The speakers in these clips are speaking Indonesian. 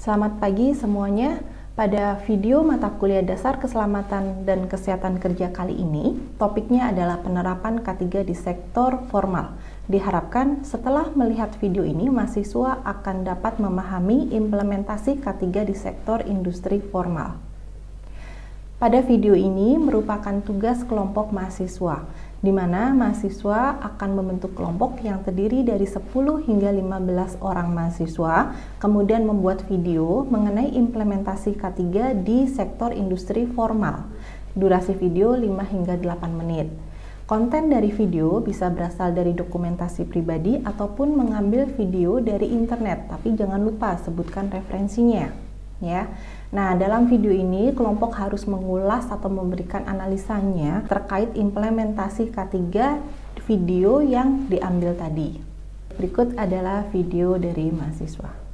Selamat pagi semuanya. Pada video mata kuliah dasar keselamatan dan kesehatan kerja kali ini, topiknya adalah penerapan K3 di sektor formal. Diharapkan setelah melihat video ini, mahasiswa akan dapat memahami implementasi K3 di sektor industri formal. Pada video ini merupakan tugas kelompok mahasiswa, di mana mahasiswa akan membentuk kelompok yang terdiri dari 10 hingga 15 orang mahasiswa, kemudian membuat video mengenai implementasi K3 di sektor industri formal. Durasi video 5 hingga 8 menit. Konten dari video bisa berasal dari dokumentasi pribadi ataupun mengambil video dari internet, tapi jangan lupa sebutkan referensinya, ya. Nah, dalam video ini kelompok harus mengulas atau memberikan analisanya terkait implementasi K3 video yang diambil tadi. Berikut adalah video dari mahasiswa.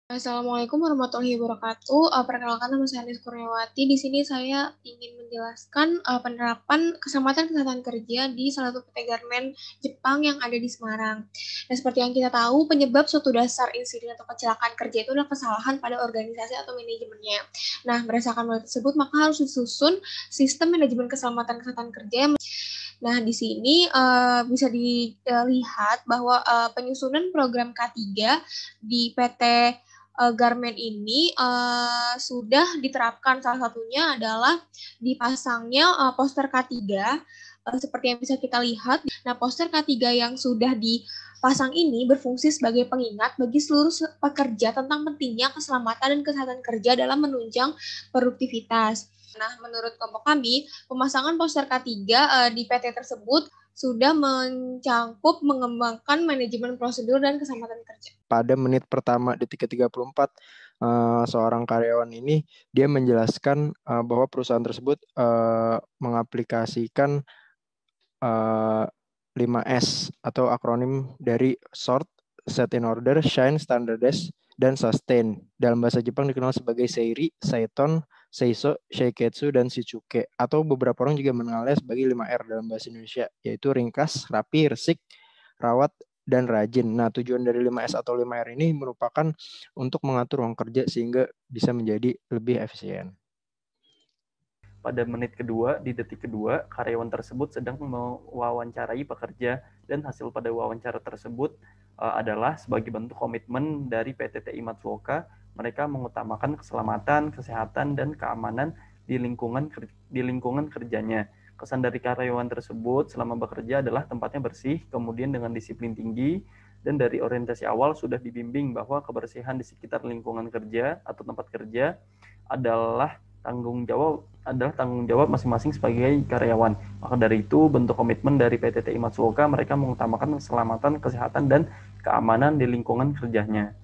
Assalamualaikum warahmatullahi wabarakatuh. Perkenalkan, nama saya Anis Kurniawati. Di sini saya ingin menjelaskan penerapan keselamatan kesehatan kerja di salah satu PT Garmen Jepang yang ada di Semarang. Dan seperti yang kita tahu, penyebab suatu dasar insiden atau kecelakaan kerja itu adalah kesalahan pada organisasi atau manajemennya. Nah, berdasarkan hal tersebut, maka harus disusun sistem manajemen keselamatan kesehatan kerja. Nah, di sini bisa dilihat bahwa penyusunan program K3 di PT Garmen ini sudah diterapkan. Salah satunya adalah dipasangnya poster K3 seperti yang bisa kita lihat. Nah, poster K3 yang sudah dipasang ini berfungsi sebagai pengingat bagi seluruh pekerja tentang pentingnya keselamatan dan kesehatan kerja dalam menunjang produktivitas. Nah, menurut kelompok kami, pemasangan poster K3 di PT tersebut sudah mencangkup mengembangkan manajemen prosedur dan keselamatan kerja. Pada menit pertama detik ke-34, seorang karyawan ini dia menjelaskan bahwa perusahaan tersebut mengaplikasikan 5S atau akronim dari sort, set in order, shine, standardize, dan sustain. Dalam bahasa Jepang dikenal sebagai seiri, seiton, seiso, sheiketsu, dan shichuke. Atau beberapa orang juga mengenalnya sebagai 5R dalam bahasa Indonesia, yaitu ringkas, rapi, resik, rawat, dan rajin. Nah, tujuan dari 5S atau 5R ini merupakan untuk mengatur ruang kerja sehingga bisa menjadi lebih efisien. Pada menit kedua, di detik kedua, karyawan tersebut sedang mewawancarai pekerja dan hasil pada wawancara tersebut adalah sebagai bentuk komitmen dari PT TI Matsuoka. Mereka mengutamakan keselamatan, kesehatan, dan keamanan di lingkungan kerjanya. Kesan dari karyawan tersebut selama bekerja adalah tempatnya bersih, kemudian dengan disiplin tinggi, dan dari orientasi awal sudah dibimbing bahwa kebersihan di sekitar lingkungan kerja atau tempat kerja adalah tanggung jawab masing-masing sebagai karyawan. Maka dari itu, bentuk komitmen dari PT TI Matsuoka, mereka mengutamakan keselamatan, kesehatan, dan keamanan di lingkungan kerjanya.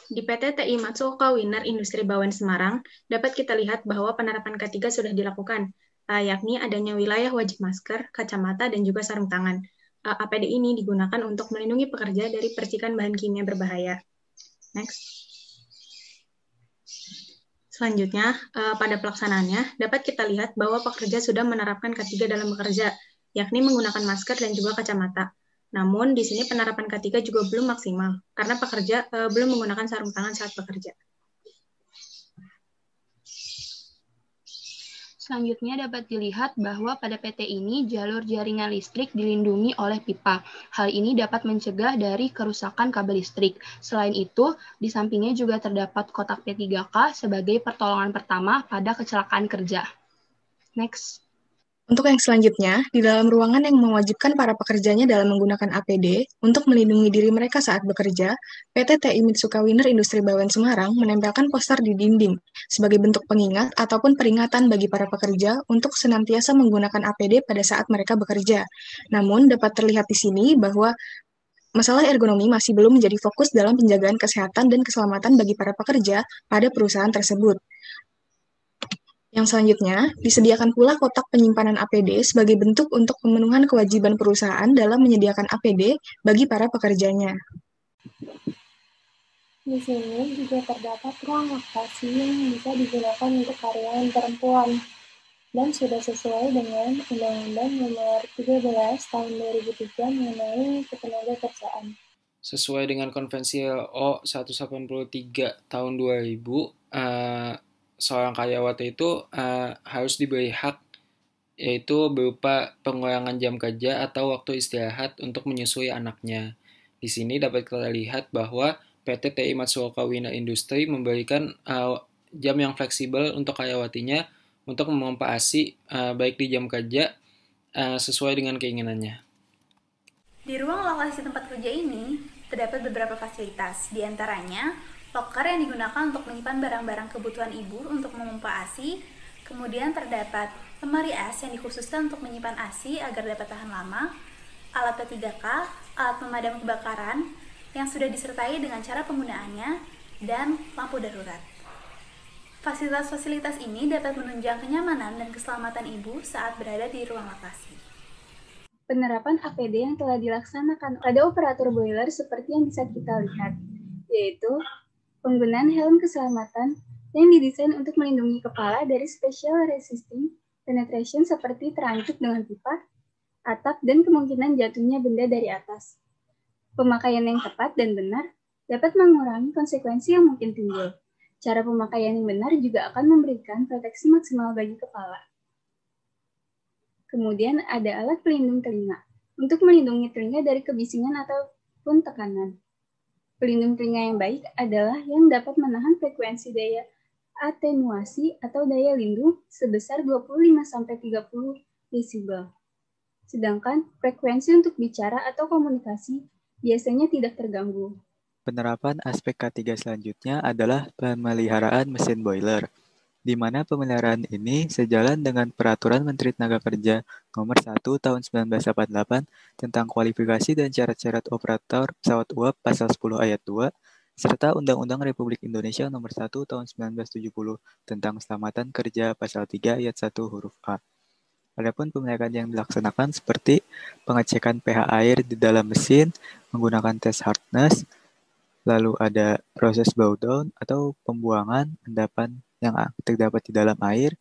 Di PT TI Matsuoka Winner Industri Bawen Semarang, dapat kita lihat bahwa penerapan K3 sudah dilakukan, yakni adanya wilayah wajib masker, kacamata, dan juga sarung tangan. APD ini digunakan untuk melindungi pekerja dari percikan bahan kimia berbahaya. Next. Selanjutnya, pada pelaksanaannya, dapat kita lihat bahwa pekerja sudah menerapkan K3 dalam bekerja, yakni menggunakan masker dan juga kacamata. Namun, di sini penerapan K3 juga belum maksimal, karena pekerja belum menggunakan sarung tangan saat bekerja. Selanjutnya dapat dilihat bahwa pada PT ini jalur jaringan listrik dilindungi oleh pipa. Hal ini dapat mencegah dari kerusakan kabel listrik. Selain itu, di sampingnya juga terdapat kotak P3K sebagai pertolongan pertama pada kecelakaan kerja. Next. Untuk yang selanjutnya, di dalam ruangan yang mewajibkan para pekerjanya dalam menggunakan APD untuk melindungi diri mereka saat bekerja, PT TI Mitsuka Winner Industri Bawen Semarang menempelkan poster di dinding sebagai bentuk pengingat ataupun peringatan bagi para pekerja untuk senantiasa menggunakan APD pada saat mereka bekerja. Namun, dapat terlihat di sini bahwa masalah ergonomi masih belum menjadi fokus dalam penjagaan kesehatan dan keselamatan bagi para pekerja pada perusahaan tersebut. Yang selanjutnya, disediakan pula kotak penyimpanan APD sebagai bentuk untuk pemenuhan kewajiban perusahaan dalam menyediakan APD bagi para pekerjanya. Di sini juga terdapat ruang laktasi yang bisa digunakan untuk karyawan perempuan dan sudah sesuai dengan Undang-Undang Nomor 13 Tahun 2003 mengenai Ketenagakerjaan. Sesuai dengan Konvensi LO 183 tahun 2000, seorang karyawati itu harus diberi hak, yaitu berupa pengurangan jam kerja atau waktu istirahat untuk menyusui anaknya. Di sini dapat kita lihat bahwa PT TI Matsuoka Winner Industry memberikan jam yang fleksibel untuk karyawatinya untuk memompa ASI baik di jam kerja sesuai dengan keinginannya. Di ruang lokasi tempat kerja ini, terdapat beberapa fasilitas, di antaranya loker yang digunakan untuk menyimpan barang-barang kebutuhan ibu untuk memompa ASI, kemudian terdapat lemari es yang dikhususkan untuk menyimpan ASI agar dapat tahan lama, alat P3K, alat pemadam kebakaran yang sudah disertai dengan cara penggunaannya, dan lampu darurat. Fasilitas-fasilitas ini dapat menunjang kenyamanan dan keselamatan ibu saat berada di ruang lokasi. Penerapan APD yang telah dilaksanakan pada operator boiler seperti yang bisa kita lihat, yaitu penggunaan helm keselamatan yang didesain untuk melindungi kepala dari special resisting penetration seperti terancuk dengan pipa, atap, dan kemungkinan jatuhnya benda dari atas. Pemakaian yang tepat dan benar dapat mengurangi konsekuensi yang mungkin timbul. Cara pemakaian yang benar juga akan memberikan proteksi maksimal bagi kepala. Kemudian ada alat pelindung telinga untuk melindungi telinga dari kebisingan ataupun tekanan. Pelindung telinga yang baik adalah yang dapat menahan frekuensi daya atenuasi atau daya lindung sebesar 25-30 desibel. Sedangkan frekuensi untuk bicara atau komunikasi biasanya tidak terganggu. Penerapan aspek K3 selanjutnya adalah pemeliharaan mesin boiler, di mana pemeliharaan ini sejalan dengan Peraturan Menteri Tenaga Kerja Nomor 1 Tahun 1988 tentang kualifikasi dan syarat-syarat operator pesawat uap Pasal 10 Ayat 2, serta Undang-Undang Republik Indonesia Nomor 1 Tahun 1970 tentang Keselamatan Kerja Pasal 3 Ayat 1 huruf A. Adapun pemeliharaan yang dilaksanakan seperti pengecekan pH air di dalam mesin menggunakan tes hardness, lalu ada proses bow down atau pembuangan endapan yang terdapat di dalam air,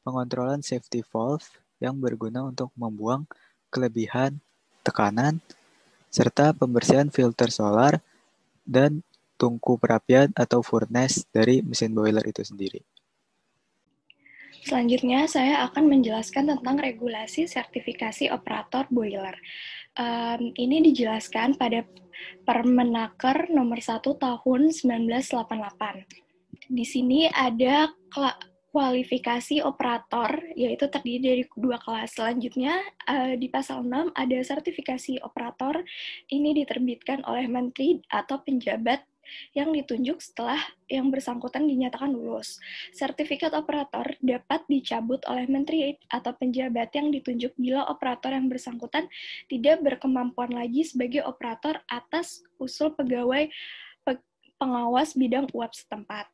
pengontrolan safety valve yang berguna untuk membuang kelebihan tekanan, serta pembersihan filter solar dan tungku perapian atau furnace dari mesin boiler itu sendiri. Selanjutnya, saya akan menjelaskan tentang regulasi sertifikasi operator boiler. Ini dijelaskan pada Permenaker nomor 1 tahun 1988. Di sini ada kualifikasi operator, yaitu terdiri dari 2 kelas. Selanjutnya, di pasal 6 ada sertifikasi operator. Ini diterbitkan oleh menteri atau penjabat yang ditunjuk setelah yang bersangkutan dinyatakan lulus. Sertifikat operator dapat dicabut oleh menteri atau penjabat yang ditunjuk bila operator yang bersangkutan tidak berkemampuan lagi sebagai operator atas usul pegawai pengawas bidang uap setempat.